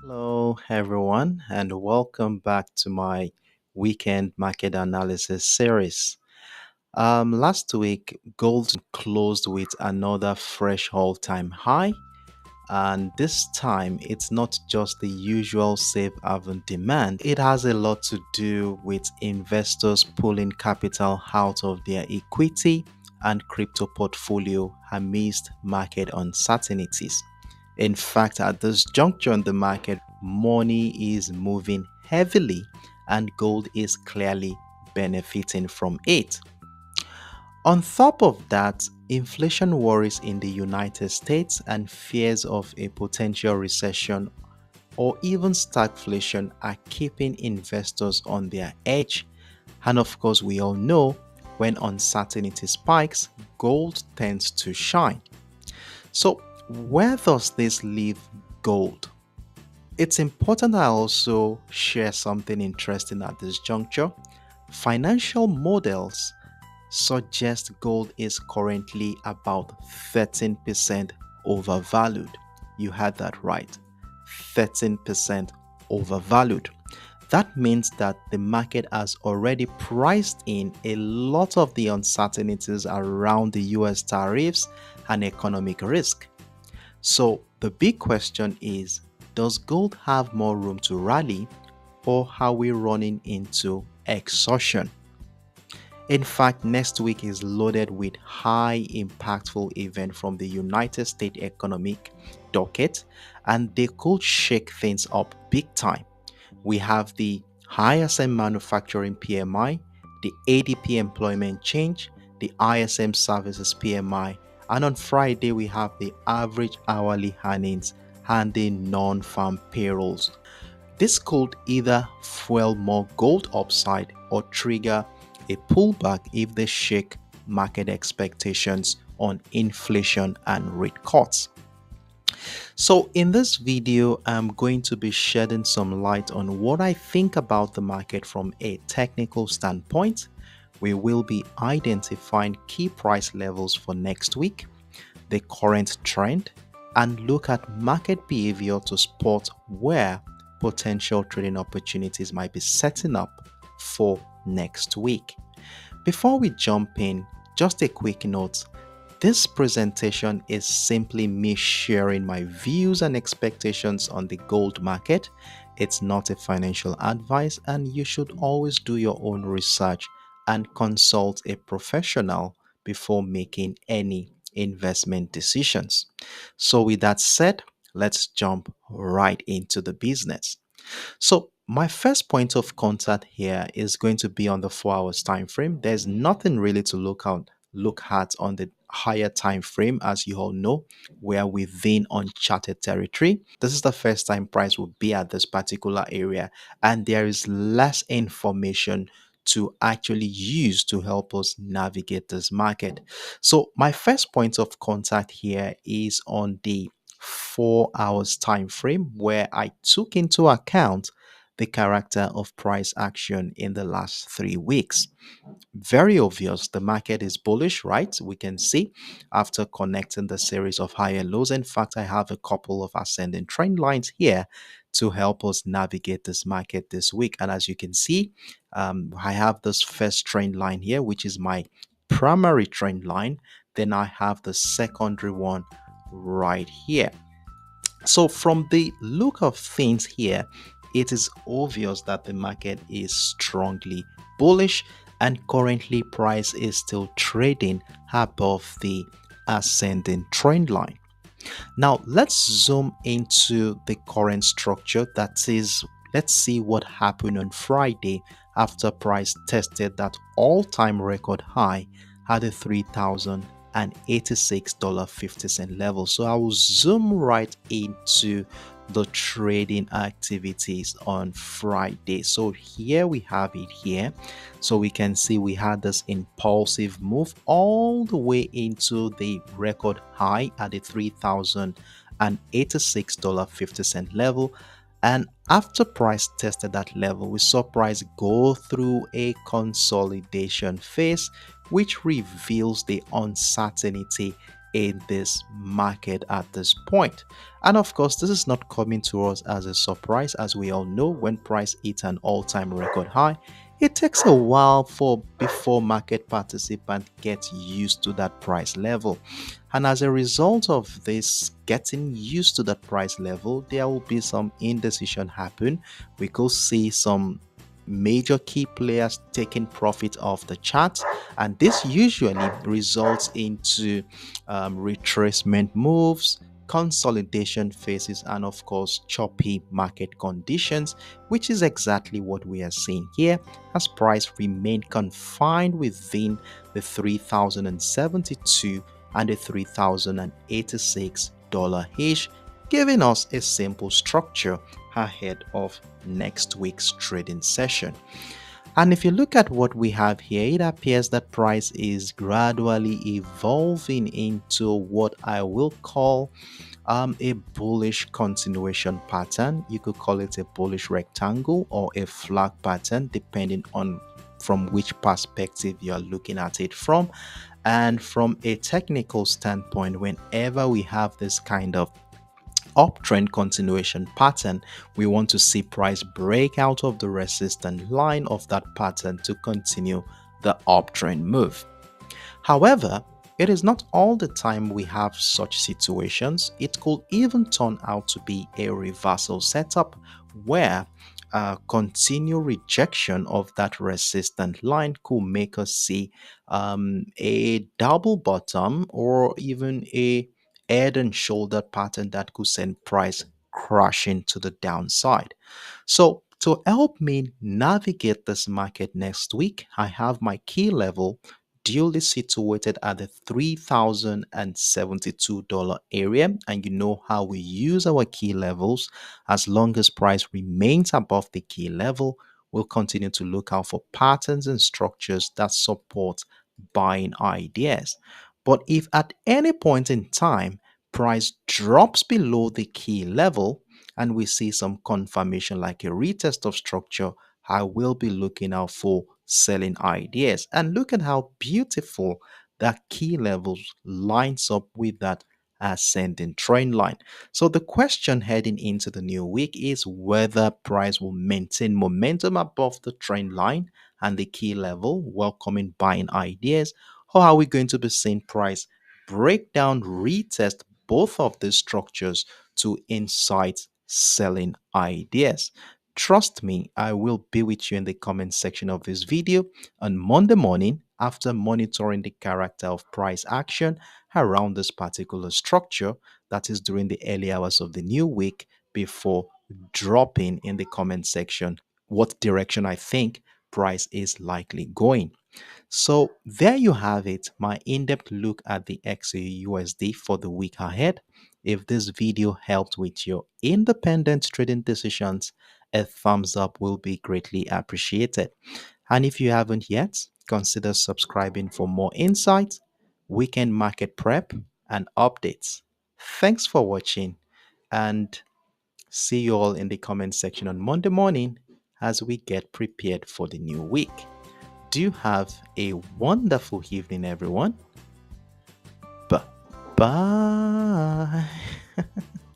Hello, everyone, and welcome back to my weekend market analysis series. Last week, gold closed with another fresh all-time high, and this time it's not just the usual safe haven demand. It has a lot to do with investors pulling capital out of their equity and crypto portfolio amidst market uncertainties. In fact, at this juncture in the market, money is moving heavily and gold is clearly benefiting from it. On top of that, inflation worries in the United States and fears of a potential recession or even stagflation are keeping investors on their edge. And of course, we all know when uncertainty spikes, gold tends to shine. So, where does this leave gold? It's important I also share something interesting at this juncture. Financial models suggest gold is currently about 13% overvalued. You had that right. 13% overvalued. That means that the market has already priced in a lot of the uncertainties around the US tariffs and economic risk. So the big question is, does gold have more room to rally, or are we running into exhaustion? In fact, next week is loaded with high impactful event from the United States economic docket, and they could shake things up big time. We have the ISM manufacturing PMI, the ADP employment change, the ISM services PMI, and on Friday we have the average hourly earnings and the non-farm payrolls. This could either fuel more gold upside or trigger a pullback if they shake market expectations on inflation and rate cuts. So in this video, I'm going to be shedding some light on what I think about the market from a technical standpoint. We will be identifying key price levels for next week, the current trend, and look at market behavior to spot where potential trading opportunities might be setting up for next week. Before we jump in, just a quick note. This presentation is simply me sharing my views and expectations on the gold market. It's not a financial advice, and you should always do your own research and consult a professional before making any investment decisions. So, with that said, let's jump right into the business. So, my first point of contact here is going to be on the 4 hours time frame. There's nothing really to look at on the higher time frame. As you all know, we are within uncharted territory. This is the first time price will be at this particular area, and there is less information to actually use to help us navigate this market. So my first point of contact here is on the 4 hours time frame, where I took into account the character of price action in the last 3 weeks. Very obvious, the market is bullish, right? We can see after connecting the series of higher lows. In fact, I have a couple of ascending trend lines here to help us navigate this market this week. And as you can see, I have this first trend line here, which is my primary trend line. Then I have the secondary one right here. So, from the look of things here, it is obvious that the market is strongly bullish, and currently price is still trading above the ascending trend line. Now, let's zoom into the current structure. That is, let's see what happened on Friday after price tested that all-time record high at the $3,086.50 level. So I will zoom right into the trading activities on Friday. So here we have it here. So we can see we had this impulsive move all the way into the record high at the $3,086.50 level. And after price tested that level, we saw price go through a consolidation phase, which reveals the uncertainty in this market at this point. And of course, this is not coming to us as a surprise. As we all know, when price hits an all-time record high, it takes a while for before market participants get used to that price level. And as a result of this getting used to that price level, there will be some indecision happen. We could see some major key players taking profit off the chart, and this usually results into retracement moves, consolidation phases, and of course choppy market conditions, which is exactly what we are seeing here as price remain confined within the 3072 and the $3,086 each, giving us a simple structure ahead of next week's trading session. And if you look at what we have here, it appears that price is gradually evolving into what I will call a bullish continuation pattern. You could call it a bullish rectangle or a flag pattern, depending on from which perspective you're looking at it from. And from a technical standpoint, whenever we have this kind of uptrend continuation pattern, we want to see price break out of the resistance line of that pattern to continue the uptrend move. However, it is not all the time we have such situations. It could even turn out to be a reversal setup where continued rejection of that resistant line could make us see a double bottom or even a head and shoulder pattern that could send price crashing to the downside. So to help me navigate this market next week, I have my key level duly situated at the $3,072 area. And you know how we use our key levels. As long as price remains above the key level, we'll continue to look out for patterns and structures that support buying ideas. But if at any point in time price drops below the key level and we see some confirmation like a retest of structure, I will be looking out for selling ideas. And look at how beautiful that key levels lines up with that ascending trend line. So the question heading into the new week is whether price will maintain momentum above the trend line and the key level, welcoming buying ideas, or are we going to be seeing price break down, retest both of these structures to incite selling ideas? Trust me, I will be with you in the comment section of this video on Monday morning after monitoring the character of price action around this particular structure, that is during the early hours of the new week, before dropping in the comment section what direction I think price is likely going. So there you have it, my in-depth look at the XAUUSD for the week ahead. If this video helped with your independent trading decisions, a thumbs up will be greatly appreciated. And if you haven't yet, consider subscribing for more insights, weekend market prep, and updates. Thanks for watching, and see you all in the comment section on Monday morning as we get prepared for the new week. Do have a wonderful evening, everyone. Bye bye.